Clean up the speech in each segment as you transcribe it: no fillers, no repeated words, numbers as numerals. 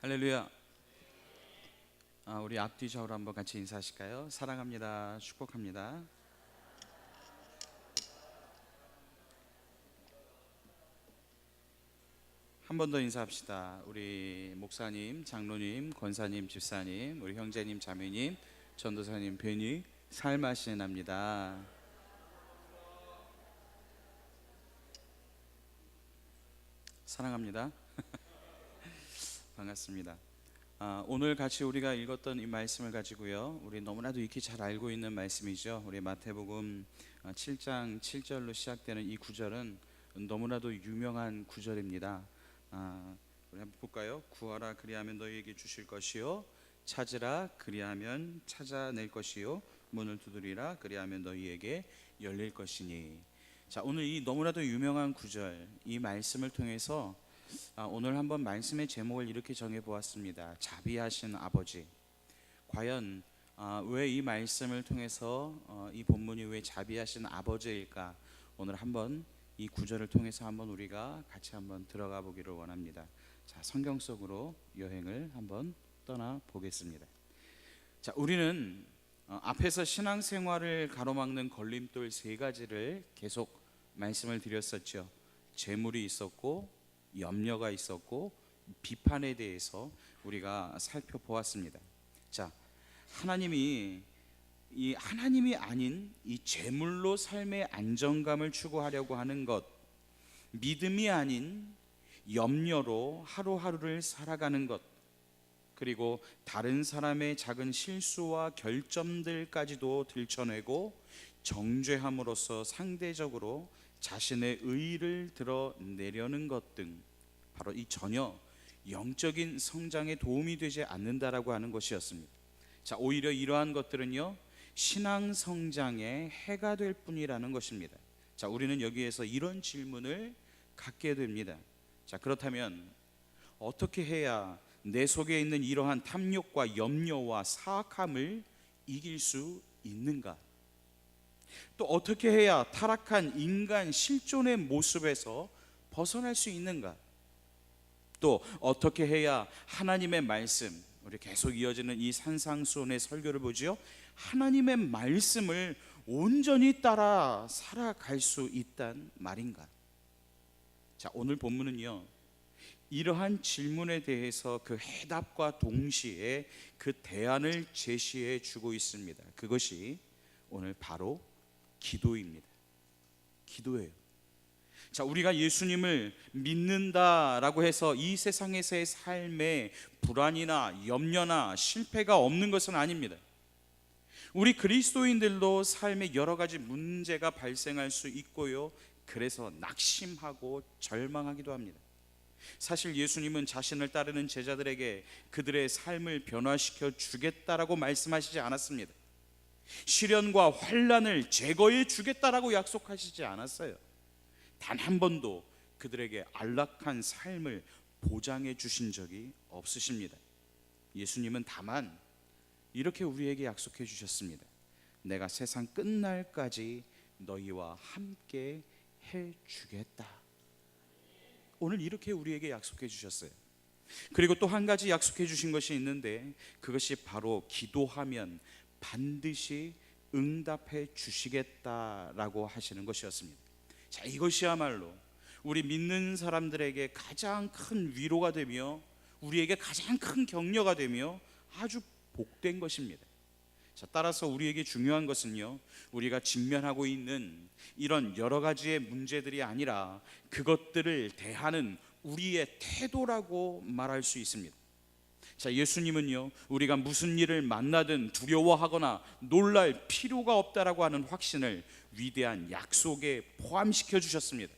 할렐루야. 우리 앞뒤 좌우로 한번 같이 인사하실까요? 사랑합니다. 축복합니다. 한 번 더 인사합시다. 우리 목사님, 장로님, 권사님, 집사님, 우리 형제님, 자매님, 전도사님 뵈니 살맛이 납니다. 사랑합니다. 반갑습니다. 오늘 같이 우리가 읽었던 이 말씀을 가지고요, 우리 너무나도 익히 잘 알고 있는 말씀이죠. 우리 마태복음 7장 7절로 시작되는 이 구절은 너무나도 유명한 구절입니다. 우리 한번 볼까요? 구하라 그리하면 너희에게 주실 것이요, 찾으라 그리하면 찾아낼 것이요, 문을 두드리라 그리하면 너희에게 열릴 것이니. 자, 오늘 이 너무나도 유명한 구절, 이 말씀을 통해서 오늘 한번 말씀의 제목을 이렇게 정해 보았습니다. 자비하신 아버지. 과연 왜 이 말씀을 통해서 이 본문이 왜 자비하신 아버지일까? 오늘 한번 이 구절을 통해서 한번 우리가 같이 한번 들어가 보기를 원합니다. 자, 성경 속으로 여행을 한번 떠나 보겠습니다. 자, 우리는 앞에서 신앙생활을 가로막는 걸림돌 세 가지를 계속 말씀을 드렸었죠. 재물이 있었고, 염려가 있었고, 비판에 대해서 우리가 살펴보았습니다. 자, 하나님이 아닌 이 재물로 삶의 안정감을 추구하려고 하는 것, 믿음이 아닌 염려로 하루하루를 살아가는 것, 그리고 다른 사람의 작은 실수와 결점들까지도 들춰내고 정죄함으로써 상대적으로 자신의 의의를 드러내려는 것 등, 바로 이 전혀 영적인 성장에 도움이 되지 않는다라고 하는 것이었습니다. 자, 오히려 이러한 것들은요, 신앙 성장에 해가 될 뿐이라는 것입니다. 자, 우리는 여기에서 이런 질문을 갖게 됩니다. 자, 그렇다면 어떻게 해야 내 속에 있는 이러한 탐욕과 염려와 사악함을 이길 수 있는가? 또 어떻게 해야 타락한 인간 실존의 모습에서 벗어날 수 있는가? 또 어떻게 해야 하나님의 말씀, 우리 계속 이어지는 이 산상수훈의 설교를 보지요, 하나님의 말씀을 온전히 따라 살아갈 수 있단 말인가? 자, 오늘 본문은요, 이러한 질문에 대해서 그 해답과 동시에 그 대안을 제시해 주고 있습니다. 그것이 오늘 바로 기도입니다. 기도예요. 자, 우리가 예수님을 믿는다라고 해서 이 세상에서의 삶에 불안이나 염려나 실패가 없는 것은 아닙니다. 우리 그리스도인들도 삶에 여러 가지 문제가 발생할 수 있고요, 그래서 낙심하고 절망하기도 합니다. 사실 예수님은 자신을 따르는 제자들에게 그들의 삶을 변화시켜 주겠다라고 말씀하시지 않았습니다. 시련과 환난을 제거해 주겠다라고 약속하시지 않았어요. 단 한 번도 그들에게 안락한 삶을 보장해 주신 적이 없으십니다. 예수님은 다만 이렇게 우리에게 약속해 주셨습니다. 내가 세상 끝날까지 너희와 함께 해 주겠다. 오늘 이렇게 우리에게 약속해 주셨어요. 그리고 또 한 가지 약속해 주신 것이 있는데, 그것이 바로 기도하면 반드시 응답해 주시겠다라고 하시는 것이었습니다. 자, 이것이야말로 우리 믿는 사람들에게 가장 큰 위로가 되며 우리에게 가장 큰 격려가 되며 아주 복된 것입니다. 자, 따라서 우리에게 중요한 것은요, 우리가 직면하고 있는 이런 여러 가지의 문제들이 아니라 그것들을 대하는 우리의 태도라고 말할 수 있습니다. 자, 예수님은요, 우리가 무슨 일을 만나든 두려워하거나 놀랄 필요가 없다라고 하는 확신을 위대한 약속에 포함시켜 주셨습니다.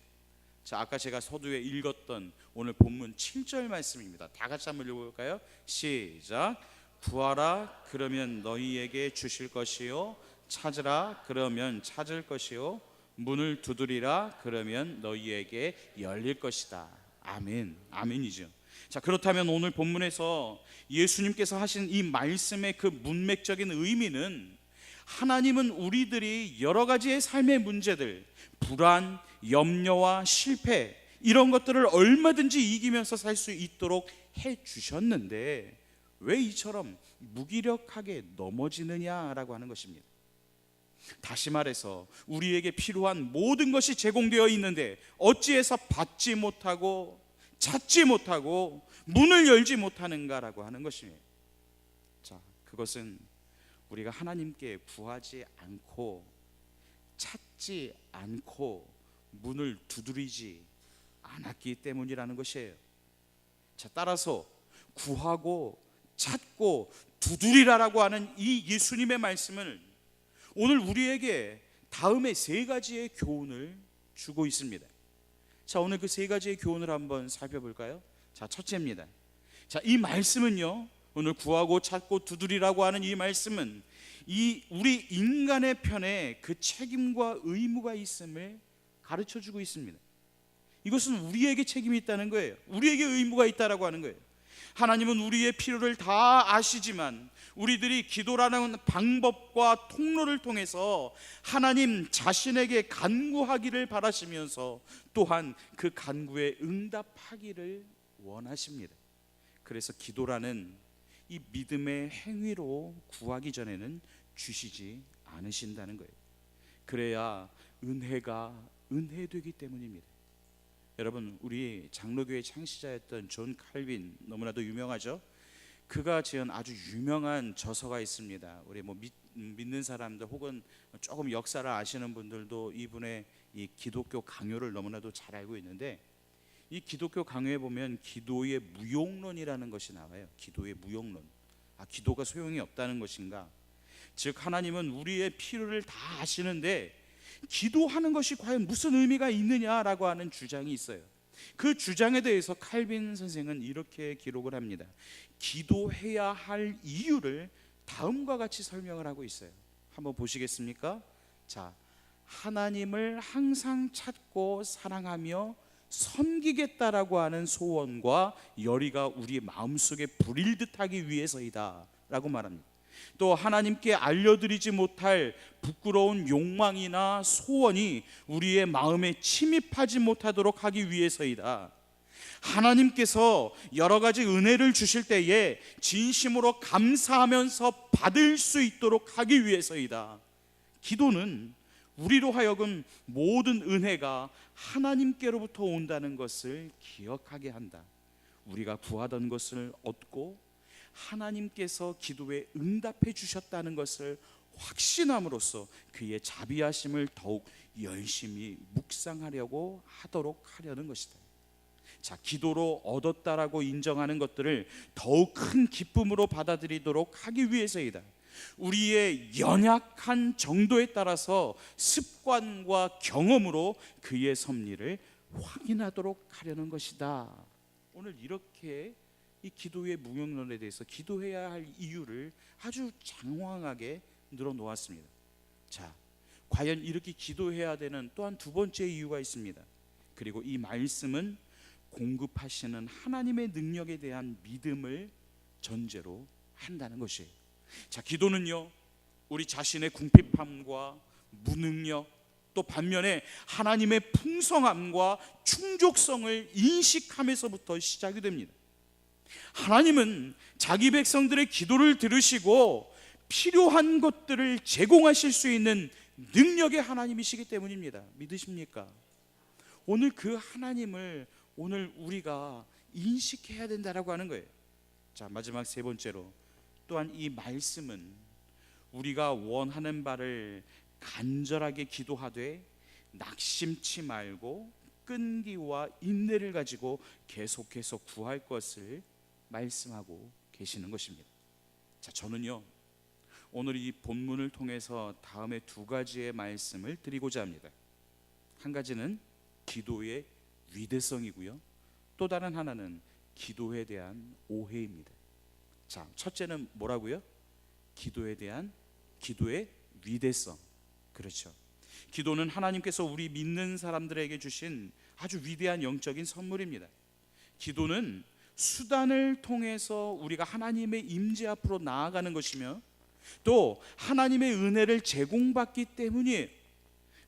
자, 아까 제가 서두에 읽었던 오늘 본문 7절 말씀입니다. 다 같이 한번 읽어볼까요? 시작. 구하라 그러면 너희에게 주실 것이요, 찾으라 그러면 찾을 것이요, 문을 두드리라 그러면 너희에게 열릴 것이다. 아멘. 아멘이죠. 자, 그렇다면 오늘 본문에서 예수님께서 하신 이 말씀의 그 문맥적인 의미는, 하나님은 우리들이 여러 가지의 삶의 문제들, 불안, 염려와 실패, 이런 것들을 얼마든지 이기면서 살 수 있도록 해 주셨는데 왜 이처럼 무기력하게 넘어지느냐라고 하는 것입니다. 다시 말해서 우리에게 필요한 모든 것이 제공되어 있는데 어찌해서 받지 못하고 찾지 못하고 문을 열지 못하는가라고 하는 것입니다. 자, 그것은 우리가 하나님께 구하지 않고 찾지 않고 문을 두드리지 않았기 때문이라는 것이에요. 자, 따라서 구하고 찾고 두드리라라고 하는 이 예수님의 말씀을 오늘 우리에게 다음에 세 가지의 교훈을 주고 있습니다. 자, 오늘 그 세 가지의 교훈을 한번 살펴볼까요? 자, 첫째입니다. 자, 이 말씀은요, 오늘 구하고 찾고 두드리라고 하는 이 말씀은 이 우리 인간의 편에 그 책임과 의무가 있음을 가르쳐 주고 있습니다. 이것은 우리에게 책임이 있다는 거예요. 우리에게 의무가 있다라고 하는 거예요. 하나님은 우리의 필요를 다 아시지만 우리들이 기도라는 방법과 통로를 통해서 하나님 자신에게 간구하기를 바라시면서 또한 그 간구에 응답하기를 원하십니다. 그래서 기도라는 이 믿음의 행위로 구하기 전에는 주시지 않으신다는 거예요. 그래야 은혜가 은혜되기 때문입니다. 여러분, 우리 장로교회 창시자였던 존 칼빈, 너무나도 유명하죠. 그가 지은 아주 유명한 저서가 있습니다. 우리 믿는 사람들 혹은 조금 역사를 아시는 분들도 이분의 이 기독교 강요를 너무나도 잘 알고 있는데, 이 기독교 강요에 보면 기도의 무용론이라는 것이 나와요. 기도의 무용론. 기도가 소용이 없다는 것인가? 즉 하나님은 우리의 필요를 다 아시는데 기도하는 것이 과연 무슨 의미가 있느냐라고 하는 주장이 있어요. 그 주장에 대해서 칼빈 선생은 이렇게 기록을 합니다. 기도해야 할 이유를 다음과 같이 설명을 하고 있어요. 한번 보시겠습니까? 자, 하나님을 항상 찾고 사랑하며 섬기겠다라고 하는 소원과 열의가 우리 마음속에 불일 듯하기 위해서이다 라고 말합니다. 또 하나님께 알려드리지 못할 부끄러운 욕망이나 소원이 우리의 마음에 침입하지 못하도록 하기 위해서이다. 하나님께서 여러 가지 은혜를 주실 때에 진심으로 감사하면서 받을 수 있도록 하기 위해서이다. 기도는 우리로 하여금 모든 은혜가 하나님께로부터 온다는 것을 기억하게 한다. 우리가 구하던 것을 얻고 하나님께서 기도에 응답해 주셨다는 것을 확신함으로써 그의 자비하심을 더욱 열심히 묵상하려고 하려는 것이다. 자, 기도로 얻었다라고 인정하는 것들을 더욱 큰 기쁨으로 받아들이도록 하기 위해서이다. 우리의 연약한 정도에 따라서 습관과 경험으로 그의 섭리를 확인하도록 하려는 것이다. 오늘 이렇게 이 기도의 무용론에 대해서 기도해야 할 이유를 아주 장황하게 늘어놓았습니다. 자, 과연 이렇게 기도해야 되는 또한 두 번째 이유가 있습니다. 그리고 이 말씀은 공급하시는 하나님의 능력에 대한 믿음을 전제로 한다는 것이에요. 자, 기도는요, 우리 자신의 궁핍함과 무능력, 또 반면에 하나님의 풍성함과 충족성을 인식하면서부터 시작이 됩니다. 하나님은 자기 백성들의 기도를 들으시고 필요한 것들을 제공하실 수 있는 능력의 하나님이시기 때문입니다. 믿으십니까? 오늘 그 하나님을 오늘 우리가 인식해야 된다라고 하는 거예요. 자, 마지막 세 번째로, 또한 이 말씀은 우리가 원하는 바를 간절하게 기도하되 낙심치 말고 끈기와 인내를 가지고 계속해서 구할 것을 말씀하고 계시는 것입니다. 자, 저는요, 오늘 이 본문을 통해서 다음에 두 가지의 말씀을 드리고자 합니다. 한 가지는 기도의 위대성이고요, 또 다른 하나는 기도에 대한 오해입니다. 자, 첫째는 뭐라고요? 기도에 대한 기도의 위대성. 그렇죠. 기도는 하나님께서 우리 믿는 사람들에게 주신 아주 위대한 영적인 선물입니다. 기도는 수단을 통해서 우리가 하나님의 임재 앞으로 나아가는 것이며 또 하나님의 은혜를 제공받기 때문이에요.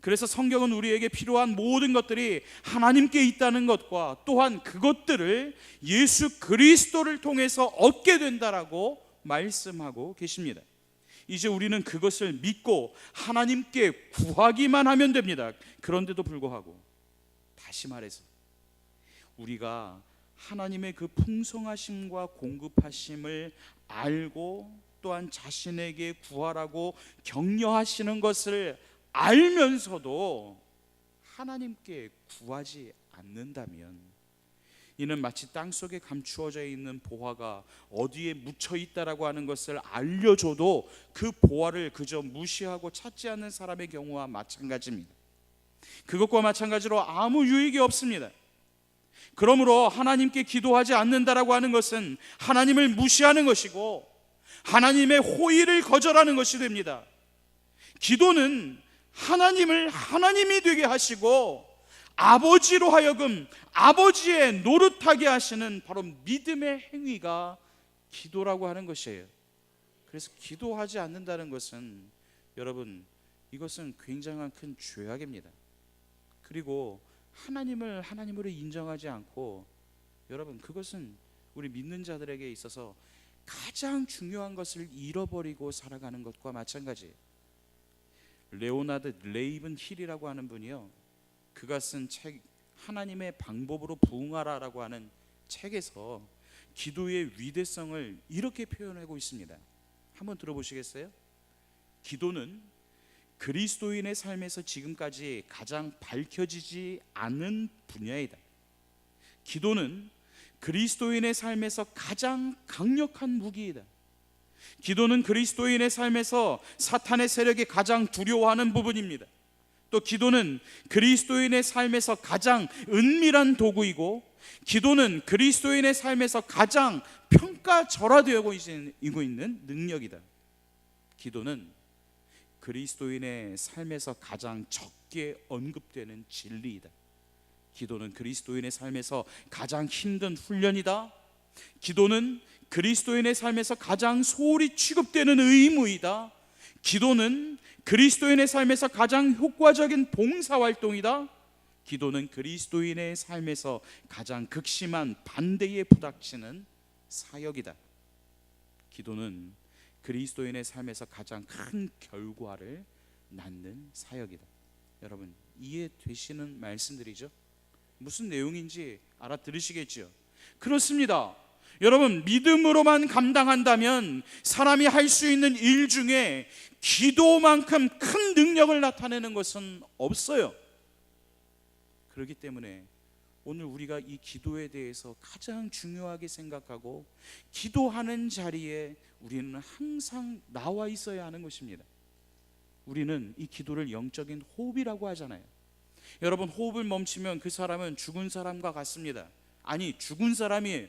그래서 성경은 우리에게 필요한 모든 것들이 하나님께 있다는 것과 또한 그것들을 예수 그리스도를 통해서 얻게 된다라고 말씀하고 계십니다. 이제 우리는 그것을 믿고 하나님께 구하기만 하면 됩니다. 그런데도 불구하고 다시 말해서 우리가 하나님의 그 풍성하심과 공급하심을 알고 또한 자신에게 구하라고 격려하시는 것을 알면서도 하나님께 구하지 않는다면 이는 마치 땅속에 감추어져 있는 보화가 어디에 묻혀 있다라고 하는 것을 알려줘도 그 보화를 그저 무시하고 찾지 않는 사람의 경우와 마찬가지입니다. 그것과 마찬가지로 아무 유익이 없습니다. 그러므로 하나님께 기도하지 않는다라고 하는 것은 하나님을 무시하는 것이고 하나님의 호의를 거절하는 것이 됩니다. 기도는 하나님을 하나님이 되게 하시고 아버지로 하여금 아버지의 노릇하게 하시는 바로 믿음의 행위가 기도라고 하는 것이에요. 그래서 기도하지 않는다는 것은 여러분 이것은 굉장한 큰 죄악입니다. 그리고 하나님을 하나님으로 인정하지 않고 여러분 그것은 우리 믿는 자들에게 있어서 가장 중요한 것을 잃어버리고 살아가는 것과 마찬가지예요. 레오나드 레이븐 힐이라고 하는 분이요, 그가 쓴 책 하나님의 방법으로 부응하라라고 하는 책에서 기도의 위대성을 이렇게 표현하고 있습니다. 한번 들어보시겠어요? 기도는 그리스도인의 삶에서 지금까지 가장 밝혀지지 않은 분야이다. 기도는 그리스도인의 삶에서 가장 강력한 무기이다. 기도는 그리스도인의 삶에서 사탄의 세력이 가장 두려워하는 부분입니다. 또 기도는 그리스도인의 삶에서 가장 은밀한 도구이고 기도는 그리스도인의 삶에서 가장 평가절하되고 있는 능력이다. 기도는 그리스도인의 삶에서 가장 적게 언급되는 진리이다. 기도는 그리스도인의 삶에서 가장 힘든 훈련이다. 기도는 그리스도인의 삶에서 가장 소홀히 취급되는 의무이다. 기도는 그리스도인의 삶에서 가장 효과적인 봉사활동이다. 기도는 그리스도인의 삶에서 가장 극심한 반대에 부닥치는 사역이다. 기도는 그리스도인의 삶에서 가장 큰 결과를 낳는 사역이다. 여러분 이해되시는 말씀들이죠? 무슨 내용인지 알아들으시겠죠? 그렇습니다. 여러분 믿음으로만 감당한다면 사람이 할 수 있는 일 중에 기도만큼 큰 능력을 나타내는 것은 없어요. 그렇기 때문에 오늘 우리가 이 기도에 대해서 가장 중요하게 생각하고 기도하는 자리에 우리는 항상 나와 있어야 하는 것입니다. 우리는 이 기도를 영적인 호흡이라고 하잖아요. 여러분 호흡을 멈추면 그 사람은 죽은 사람과 같습니다. 아니 죽은 사람이에요.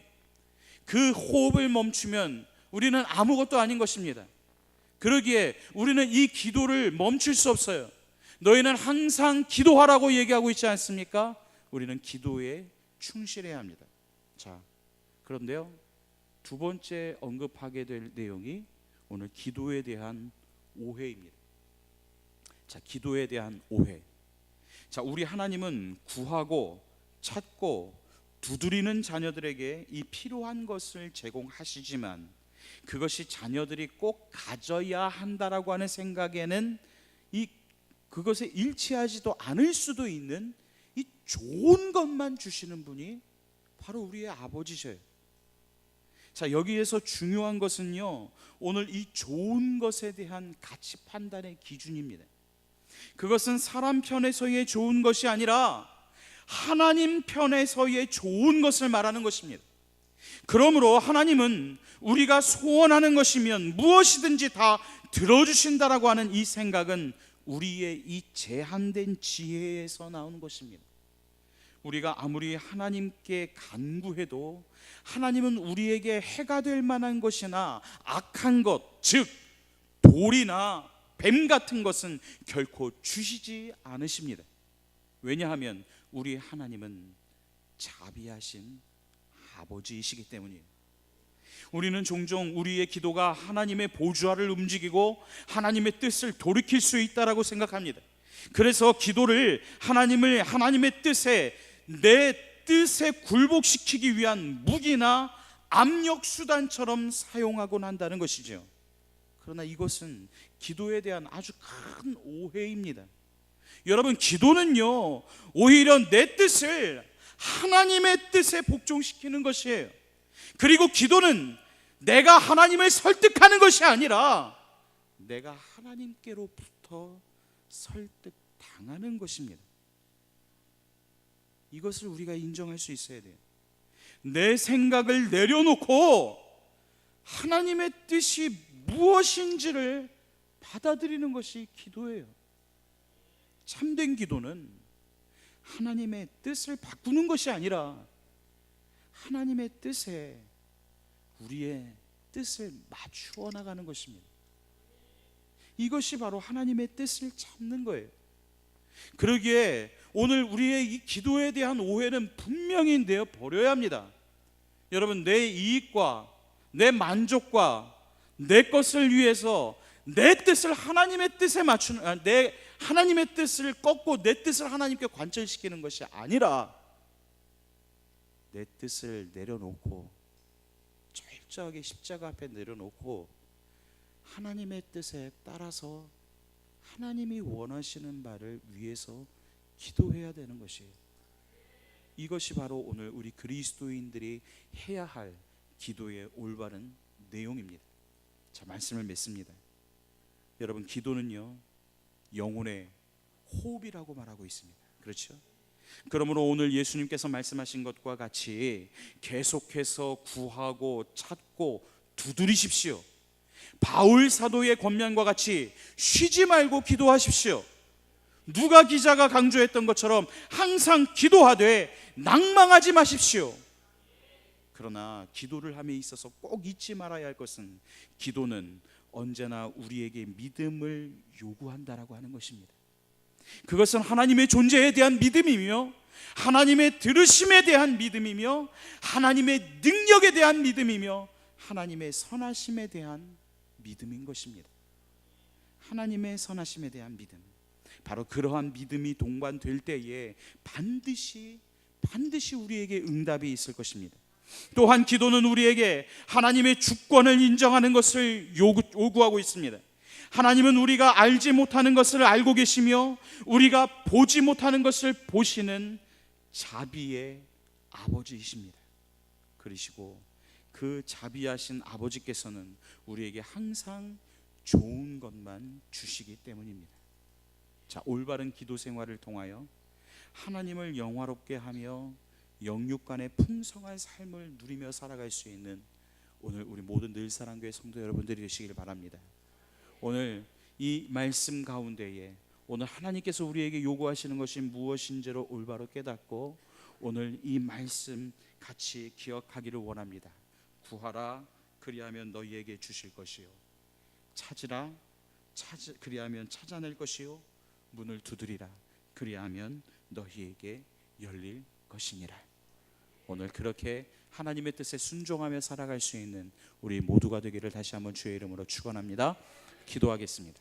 그 호흡을 멈추면 우리는 아무것도 아닌 것입니다. 그러기에 우리는 이 기도를 멈출 수 없어요. 너희는 항상 기도하라고 얘기하고 있지 않습니까? 우리는 기도에 충실해야 합니다. 자, 그런데요 두 번째 언급하게 될 내용이 오늘 기도에 대한 오해입니다. 자, 기도에 대한 오해. 자, 우리 하나님은 구하고 찾고 두드리는 자녀들에게 이 필요한 것을 제공하시지만 그것이 자녀들이 꼭 가져야 한다라고 하는 생각에는 그것에 일치하지도 않을 수도 있는 이 좋은 것만 주시는 분이 바로 우리의 아버지셔요. 자, 여기에서 중요한 것은요 오늘 이 좋은 것에 대한 가치 판단의 기준입니다. 그것은 사람 편에서의 좋은 것이 아니라 하나님 편에서의 좋은 것을 말하는 것입니다. 그러므로 하나님은 우리가 소원하는 것이면 무엇이든지 다 들어주신다라고 하는 이 생각은 우리의 이 제한된 지혜에서 나오는 것입니다. 우리가 아무리 하나님께 간구해도 하나님은 우리에게 해가 될 만한 것이나 악한 것, 즉 돌이나 뱀 같은 것은 결코 주시지 않으십니다. 왜냐하면 우리 하나님은 자비하신 아버지이시기 때문이에요. 우리는 종종 우리의 기도가 하나님의 보좌를 움직이고 하나님의 뜻을 돌이킬 수 있다라고 생각합니다. 그래서 기도를 하나님의 뜻에, 내 뜻에 굴복시키기 위한 무기나 압력 수단처럼 사용하곤 한다는 것이죠. 그러나 이것은 기도에 대한 아주 큰 오해입니다. 여러분, 기도는요, 오히려 내 뜻을 하나님의 뜻에 복종시키는 것이에요. 그리고 기도는 내가 하나님을 설득하는 것이 아니라 내가 하나님께로부터 설득당하는 것입니다. 이것을 우리가 인정할 수 있어야 돼요. 내 생각을 내려놓고 하나님의 뜻이 무엇인지를 받아들이는 것이 기도예요. 참된 기도는 하나님의 뜻을 바꾸는 것이 아니라 하나님의 뜻에 우리의 뜻을 맞추어 나가는 것입니다. 이것이 바로 하나님의 뜻을 찾는 거예요. 그러기에 오늘 우리의 이 기도에 대한 오해는 분명히 내어 버려야 합니다. 여러분, 내 이익과 내 만족과 내 것을 위해서 내 뜻을 하나님의 뜻에 맞추는, 하나님의 뜻을 꺾고 내 뜻을 하나님께 관철시키는 것이 아니라 내 뜻을 내려놓고 철저하게 십자가 앞에 내려놓고 하나님의 뜻에 따라서 하나님이 원하시는 바를 위해서 기도해야 되는 것이에요. 이것이 바로 오늘 우리 그리스도인들이 해야 할 기도의 올바른 내용입니다. 자, 말씀을 맺습니다. 여러분, 기도는요, 영혼의 호흡이라고 말하고 있습니다. 그렇죠? 그러므로 오늘 예수님께서 말씀하신 것과 같이 계속해서 구하고 찾고 두드리십시오. 바울 사도의 권면과 같이 쉬지 말고 기도하십시오. 누가 기자가 강조했던 것처럼 항상 기도하되 낭망하지 마십시오. 그러나 기도를 함에 있어서 꼭 잊지 말아야 할 것은 기도는 언제나 우리에게 믿음을 요구한다라고 하는 것입니다. 그것은 하나님의 존재에 대한 믿음이며 하나님의 들으심에 대한 믿음이며 하나님의 능력에 대한 믿음이며 하나님의 선하심에 대한 믿음인 것입니다. 하나님의 선하심에 대한 믿음, 바로 그러한 믿음이 동반될 때에 반드시 우리에게 응답이 있을 것입니다. 또한 기도는 우리에게 하나님의 주권을 인정하는 것을 요구하고 있습니다. 하나님은 우리가 알지 못하는 것을 알고 계시며 우리가 보지 못하는 것을 보시는 자비의 아버지이십니다. 그러시고 그 자비하신 아버지께서는 우리에게 항상 좋은 것만 주시기 때문입니다. 자, 올바른 기도 생활을 통하여 하나님을 영화롭게 하며 영육 간의 풍성한 삶을 누리며 살아갈 수 있는 오늘 우리 모든 늘사랑교회 성도 여러분들이 되시길 바랍니다. 오늘 이 말씀 가운데에 오늘 하나님께서 우리에게 요구하시는 것이 무엇인지를 올바로 깨닫고 오늘 이 말씀 같이 기억하기를 원합니다. 구하라, 그리하면 너희에게 주실 것이요, 찾으라, 그리하면 찾아낼 것이요, 문을 두드리라, 그리하면 너희에게 열릴 것이니라. 오늘 그렇게 하나님의 뜻에 순종하며 살아갈 수 있는 우리 모두가 되기를 다시 한번 주의 이름으로 축원합니다. 기도하겠습니다.